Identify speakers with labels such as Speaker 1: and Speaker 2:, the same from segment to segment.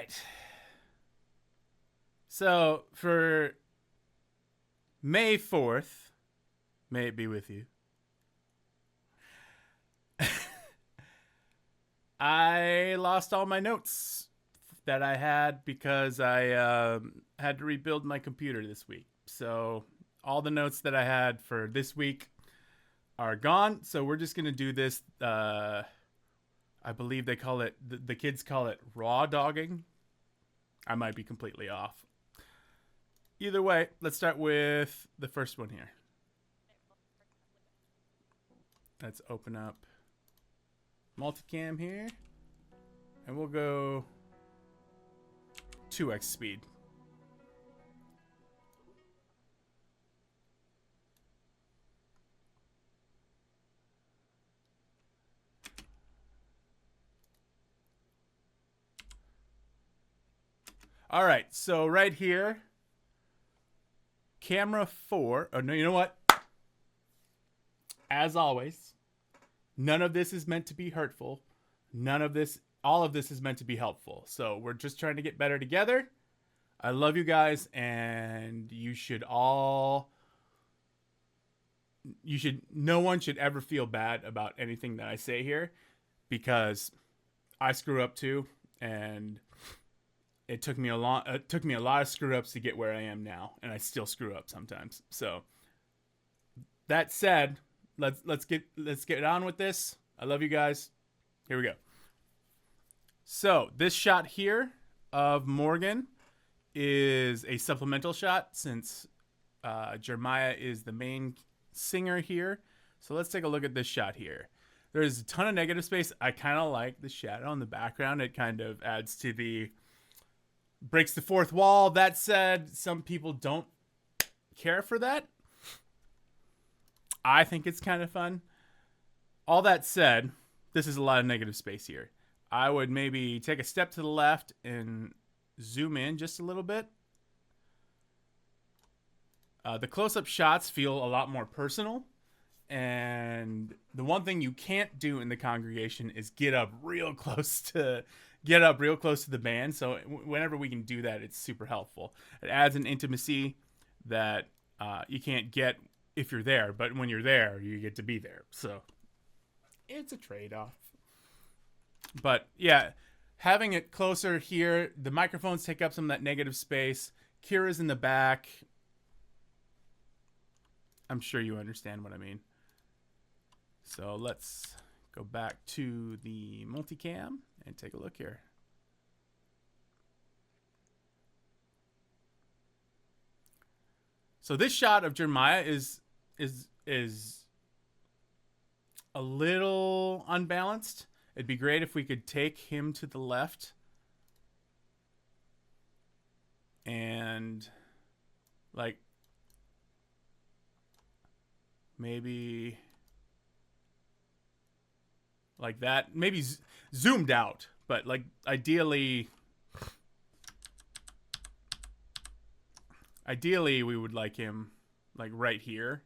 Speaker 1: right. So for May 4th, may it be with you, I lost all my notes that I had because I had to rebuild my computer this week. So all the notes that I had for this week are gone. So we're just going to do this. I believe they call it, the kids call it raw dogging. I might be completely off. Either way, let's start with the first one here. Let's open up multicam here. And we'll go 2x speed. All right, so right here, camera 4. Oh, no, you know what? As always, none of this is meant to be hurtful. All of this is meant to be helpful. So we're just trying to get better together. I love you guys, and no one should ever feel bad about anything that I say here, because I screw up too, and it took me a lot of screw ups to get where I am now, and I still screw up sometimes. So that said, let's get on with this. I love you guys. Here we go. So this shot here of Morgan is a supplemental shot, since Jeremiah is the main singer here. So let's take a look at this shot here. There's a ton of negative space. I kind of like the shadow in the background. It kind of adds to breaks the fourth wall. That said, some people don't care for that. I think it's kind of fun. All that said, this is a lot of negative space here. I would maybe take a step to the left and zoom in just a little bit. The close-up shots feel a lot more personal. And the one thing you can't do in the congregation is get up real close to the band. So whenever we can do that, it's super helpful. It adds an intimacy that you can't get if you're there, but when you're there, you get to be there. So it's a trade-off. But yeah, having it closer here, the microphones take up some of that negative space. Kira's in the back. I'm sure you understand what I mean. So let's go back to the multicam and take a look here. So this shot of Jeremiah is a little unbalanced. It'd be great if we could take him to the left and like maybe like that, maybe zoomed out, but like ideally we would like him like right here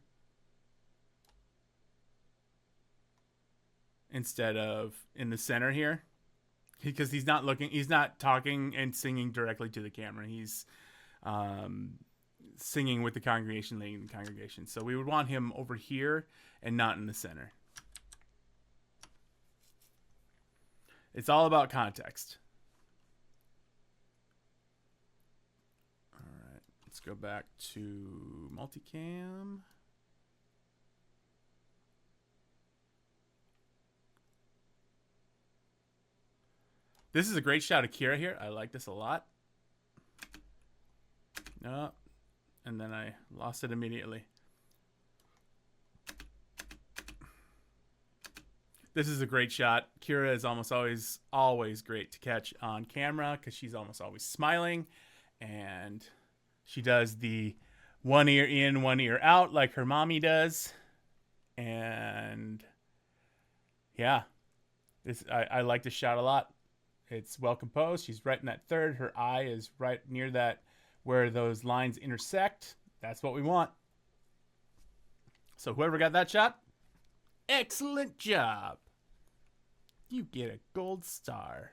Speaker 1: instead of in the center here, because he's not talking and singing directly to the camera. He's singing with the congregation, leading the congregation. So we would want him over here and not in the center. It's all about context. All right, let's go back to multicam. This is a great shot of Kira here. I like this a lot. No, and then I lost it immediately. This is a great shot. Kira is almost always great to catch on camera because she's almost always smiling, and she does the one ear in, one ear out like her mommy does. And yeah, I like this shot a lot. It's well composed. She's right in that third. Her eye is right near that where those lines intersect. That's what we want. So whoever got that shot, excellent job. You get a gold star.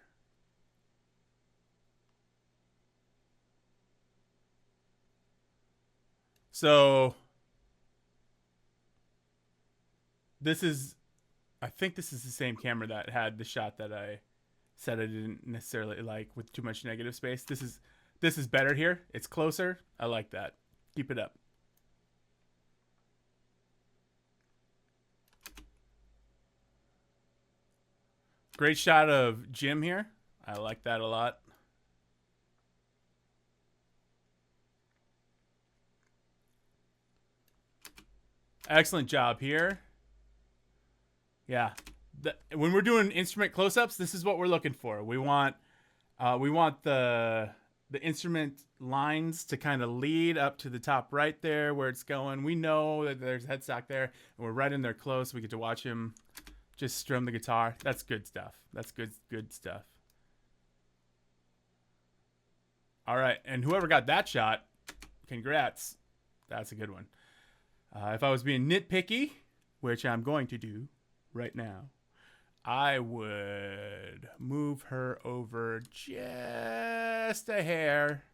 Speaker 1: So this is, I think this is the same camera that had the shot that I said I didn't necessarily like with too much negative space. This is better here. It's closer. I like that. Keep it up. Great shot of Jim here. I like that a lot. Excellent job here. Yeah. When we're doing instrument close-ups, this is what we're looking for. We want the instrument lines to kind of lead up to the top right there where it's going. We know that there's headstock there, and we're right in there close. We get to watch him just strum the guitar. That's good stuff. That's good stuff. All right, and whoever got that shot, congrats. That's a good one. If I was being nitpicky, which I'm going to do right now, I would move her over just a hair.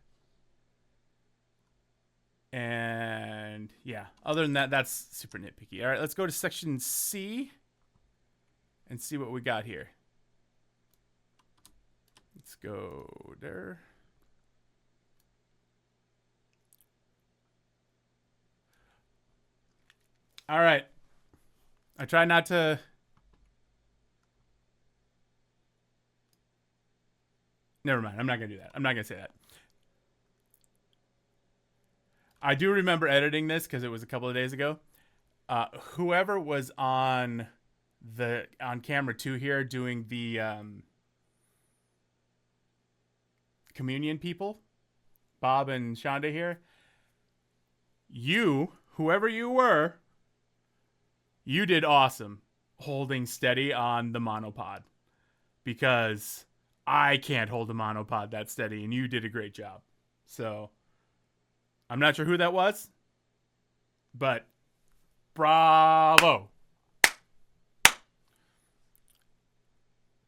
Speaker 1: And yeah, other than that, that's super nitpicky. All right, let's go to section C and see what we got here. Let's go there. All right. I try not to... Never mind. I'm not going to do that. I'm not going to say that. I do remember editing this because it was a couple of days ago. Whoever was on camera 2 here doing the communion people, Bob and Shonda here, whoever you were, you did awesome holding steady on the monopod, because I can't hold a monopod that steady, and you did a great job. So I'm not sure who that was, but bravo.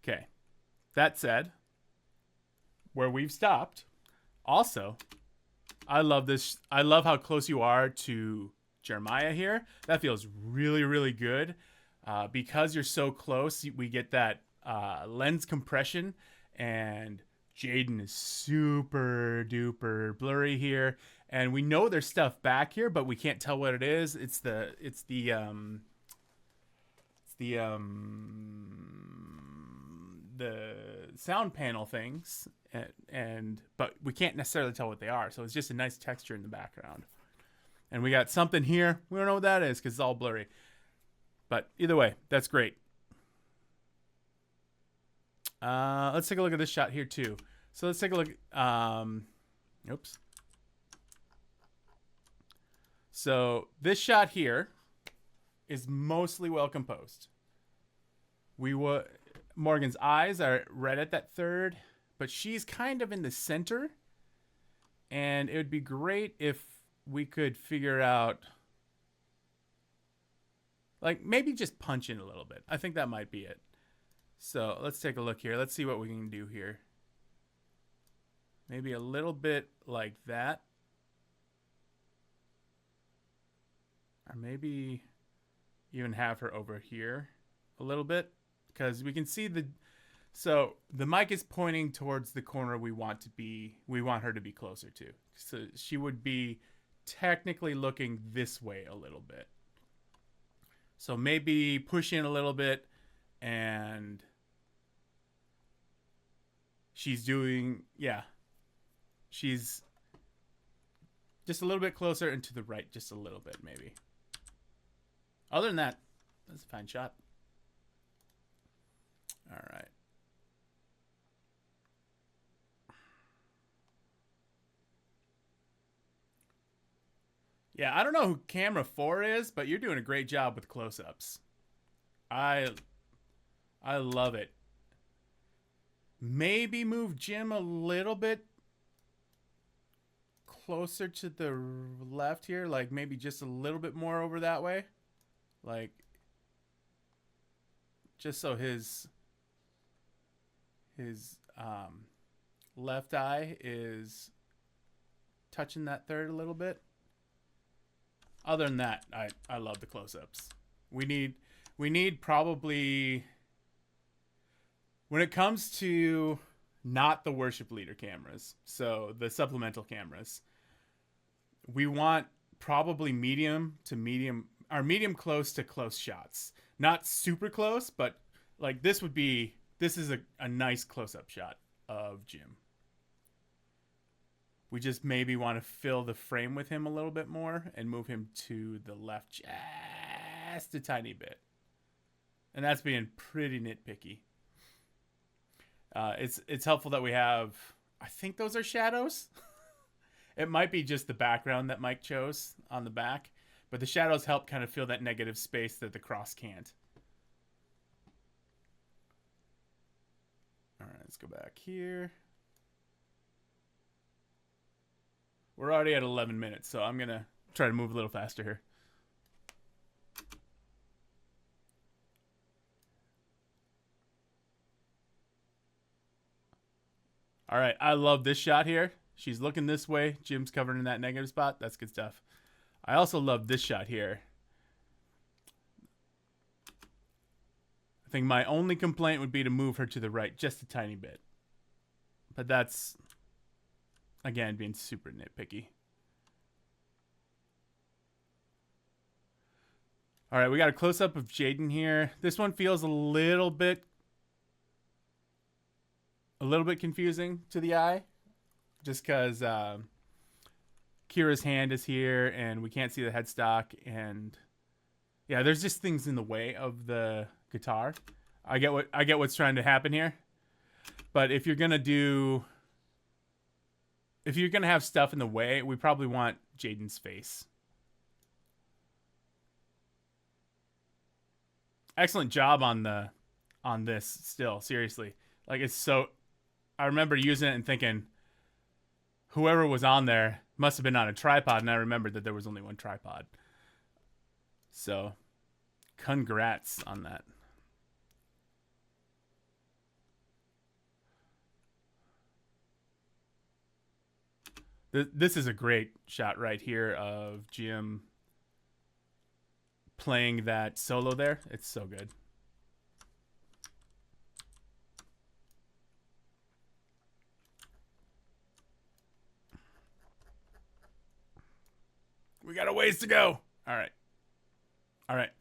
Speaker 1: Okay. That said, where we've stopped, also, I love this. I love how close you are to Jeremiah here. That feels really, really good. Because you're so close, we get that lens compression, and Jaden is super duper blurry here. And we know there's stuff back here, but we can't tell what it is. It's the sound panel things, but we can't necessarily tell what they are. So it's just a nice texture in the background. And we got something here. We don't know what that is because it's all blurry. But either way, that's great. Let's take a look at this shot here too. So let's take a look. Oops. So this shot here is mostly well composed. Morgan's eyes are right at that third, but she's kind of in the center. And it would be great if we could figure out, like, maybe just punch in a little bit. I think that might be it. So let's take a look here. Let's see what we can do here. Maybe a little bit like that. Or maybe even have her over here a little bit, because we can see so the mic is pointing towards the corner we want her to be closer to. So she would be technically looking this way a little bit. So maybe push in a little bit, and she's just a little bit closer and to the right just a little bit maybe. Other than that, that's a fine shot. All right. Yeah, I don't know who camera 4 is, but you're doing a great job with close-ups. I love it. Maybe move Jim a little bit closer to the left here, like maybe just a little bit more over that way. Like, just so his left eye is touching that third a little bit. Other than that, I love the close-ups. We need probably, when it comes to not the worship leader cameras, so the supplemental cameras, we want probably medium to medium, or medium close to close shots. Not super close, but like this is a nice close-up shot of Jim. We just maybe want to fill the frame with him a little bit more and move him to the left just a tiny bit. And that's being pretty nitpicky. It's helpful that we have, I think those are shadows. It might be just the background that Mike chose on the back, but the shadows help kind of fill that negative space that the cross can't. All right, let's go back here. We're already at 11 minutes, so I'm going to try to move a little faster here. All right, I love this shot here. She's looking this way. Jim's covered in that negative spot. That's good stuff. I also love this shot here. I think my only complaint would be to move her to the right just a tiny bit. But that's, again, being super nitpicky. All right, we got a close-up of Jaden here. This one feels a little bit confusing to the eye, just because Kira's hand is here and we can't see the headstock, and yeah, there's just things in the way of the guitar. I get what's trying to happen here, but if you're gonna have stuff in the way, we probably want Jaden's face. Excellent job on this still, seriously. Like, it's so, I remember using it and thinking whoever was on there must have been on a tripod, and I remembered that there was only one tripod. So, congrats on that. This is a great shot right here of Jim playing that solo there. It's so good. We got a ways to go. All right. All right.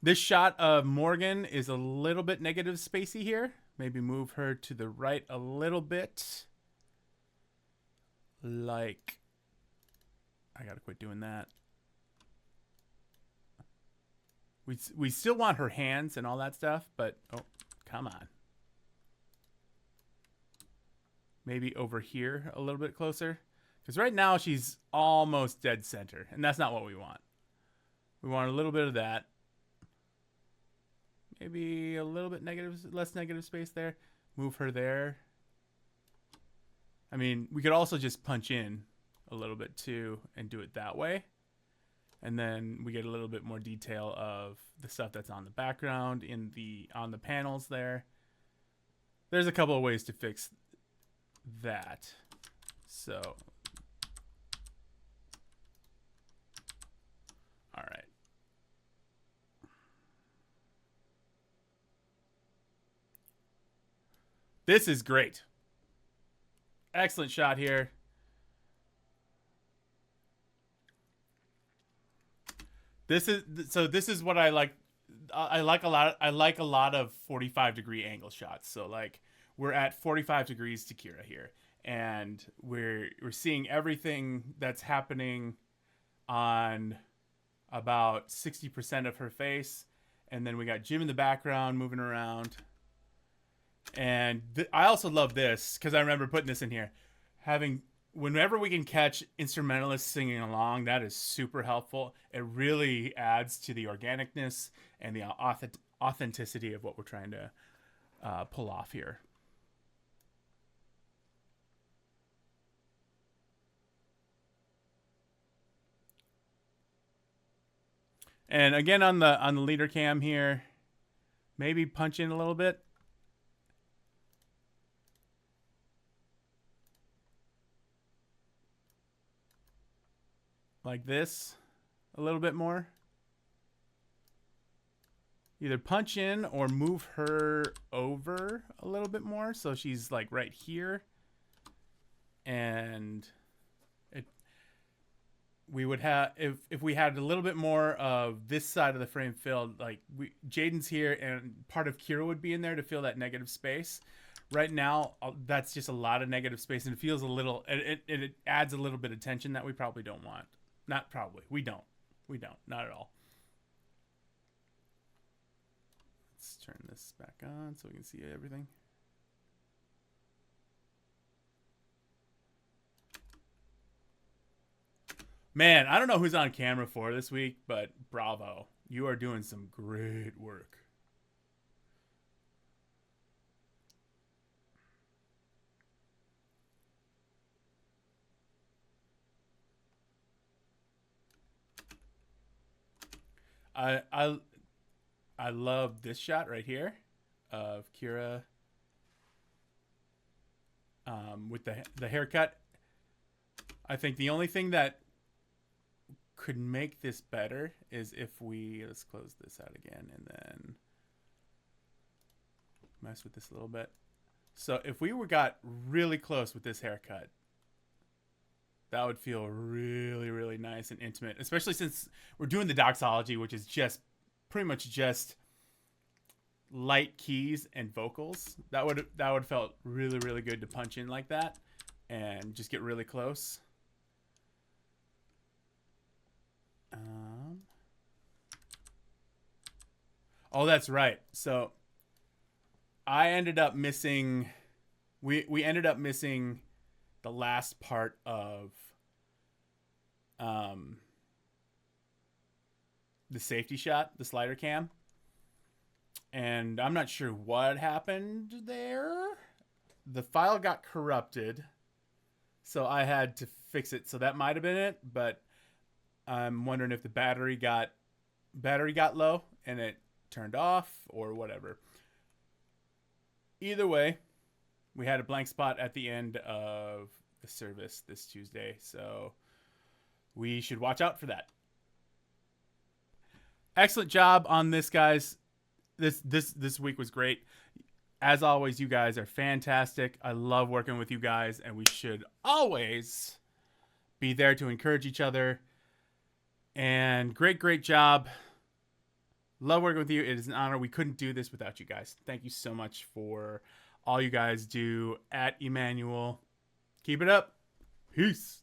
Speaker 1: This shot of Morgan is a little bit negative spacey here. Maybe move her to the right a little bit. Like, I gotta quit doing that. We still want her hands and all that stuff, but oh, come on. Maybe over here a little bit closer. Because right now she's almost dead center, and that's not what we want. We want a little bit of that. Maybe a little bit less negative space there. Move her there. I mean, we could also just punch in a little bit too and do it that way. And then we get a little bit more detail of the stuff that's on the background on the panels there. There's a couple of ways to fix that. So, all right. This is great. Excellent shot here. This is what I like. I like a lot of 45-degree angle shots. So like we're at 45 degrees to Kira here, and we're seeing everything that's happening on about 60% of her face, and then we got Jim in the background moving around. And I also love this because I remember putting this in here. Whenever we can catch instrumentalists singing along, that is super helpful. It really adds to the organicness and the authenticity of what we're trying to pull off here. And again on the leader cam here, maybe punch in a little bit. Like this. a little bit more. Either punch in or move her over a little bit more so she's like right here. And we would have, if we had a little bit more of this side of the frame filled, like Jaden's here and part of Kira would be in there to fill that negative space. Right now, that's just a lot of negative space, and it feels a little, it adds a little bit of tension that we probably don't want. Not probably. We don't. Not at all. Let's turn this back on so we can see everything. Man, I don't know who's on camera for this week, but bravo. You are doing some great work. I love this shot right here of Kira with the haircut. I think the only thing that could make this better is if we, let's close this out again and then mess with this a little bit. So if we got really close with this haircut, that would feel really, really nice and intimate, especially since we're doing the doxology, which is just pretty much just light keys and vocals. That would felt really, really good to punch in like that and just get really close. Oh, that's right. So I ended up missing. We ended up missing the last part of the safety shot, the slider cam, and I'm not sure what happened there. The file got corrupted, so I had to fix it. So that might have been it, but I'm wondering if the battery got low and it turned off or whatever. Either way, we had a blank spot at the end of the service this Tuesday, so we should watch out for that. Excellent job on this, guys. This week was great. As always, you guys are fantastic. I love working with you guys, and we should always be there to encourage each other. And great job. Love working with you. It is an honor. We couldn't do this without you guys. Thank you so much for all you guys do at Emmanuel. Keep it up. Peace.